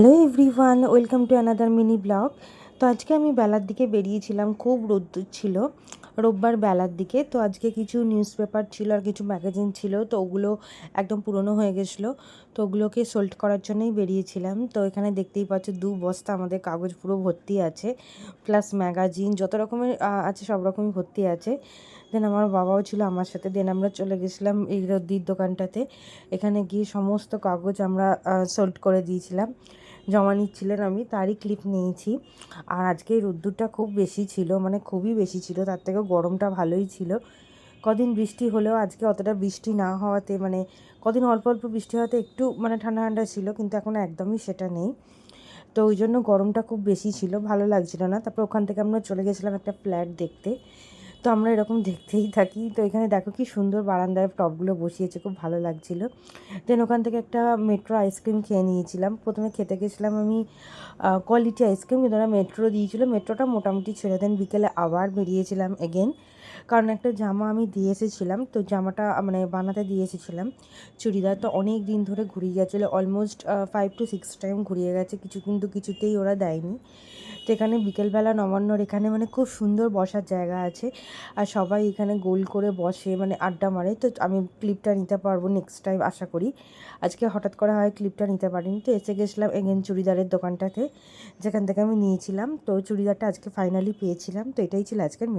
Hello everyone, welcome to another mini blog. তো আজকে আমি বেলার দিকে বেরিয়েছিলাম, খুব রোদ্দুর ছিল রোববার বেলার দিকে। তো আজকে কিছু নিউজ পেপার ছিল আর কিছু ম্যাগাজিন ছিল, তো ওগুলো একদম পুরনো হয়ে গেছিলো, তো ওগুলোকে সোল্ড করার জন্যই বেরিয়েছিলাম। তো এখানে দেখতেই পাচ্ছ 2 বস্তা আমাদের কাগজ পুরো ভর্তি আছে, প্লাস ম্যাগাজিন যত রকমের আছে সব রকমই ভর্তি আছে। দেন আমার বাবাও ছিল আমার সাথে। দেন আমরা চলে গেছিলাম এই রদ্দির দোকানটাতে। এখানে গিয়ে সমস্ত কাগজ আমরা সোল্ড করে দিয়েছিলাম। জমা নিচ্ছিলেন, আমি তারই ক্লিপ নিয়েছি। আর আজকে রোদ্দুরটা খুব বেশি ছিল, মানে খুবই বেশি ছিল, তার থেকেও গরমটা ভালোই ছিল। কদিন বৃষ্টি হলেও আজকে অতটা বৃষ্টি না হওয়াতে, মানে কদিন অল্প অল্প বৃষ্টি হওয়াতে একটু মানে ঠান্ডা ঠান্ডা ছিল, কিন্তু এখন একদমই সেটা নেই। তো ওই জন্য গরমটা খুব বেশি ছিল, ভালো লাগছিল না। তারপর ওখান থেকে আমরা চলে গেছিলাম একটা ফ্ল্যাট দেখতে। তো আমরা এরকম দেখতেই থাকি। তো এখানে দেখো কি সুন্দর বারান্দায় টবগুলো বসিয়েছে, খুব ভালো লাগছিল। দেন ওখান থেকে একটা মেট্রো আইসক্রিম খেয়ে নিয়েছিলাম। প্রথমে খেতে গেছিলাম আমি কোয়ালিটি আইসক্রিম, কিন্তু ওরা মেট্রো দিয়েছিলো, মেট্রোটা মোটামুটি ছিল। দেন বিকেলে আবার বেরিয়েছিলাম এগেন, কারণ একটা জামা আমি দিয়ে এসেছিলাম, তো জামাটা মানে বানাতে দিয়ে এসেছিলাম চুড়িদার। তো অনেক দিন ধরে ঘুরিয়ে গেছিলো, অলমোস্ট 5 to 6 টাইম ঘুরিয়ে গেছে, কিন্তু কিছুতেই ওরা দেয়নি। তো এখানে বিকেলবেলা নবান্নর এখানে মানে খুব সুন্দর বসার জায়গা আছে, আর সবাই এখানে গোল করে বসে, মানে আড্ডা মারে। তো আমি ক্লিপটা নিতে পারবো নেক্সট টাইম আশা করি। আজকে হঠাৎ করে হয় ক্লিপটা নিতে পারিনি। তো এসে গেছিলাম এগেন চুড়িদারের দোকানটাতে, যেখান থেকে আমি নিয়েছিলাম। তো চুড়িদারটা আজকে ফাইনালি পেয়েছিলাম। তো এটাই ছিল আজকের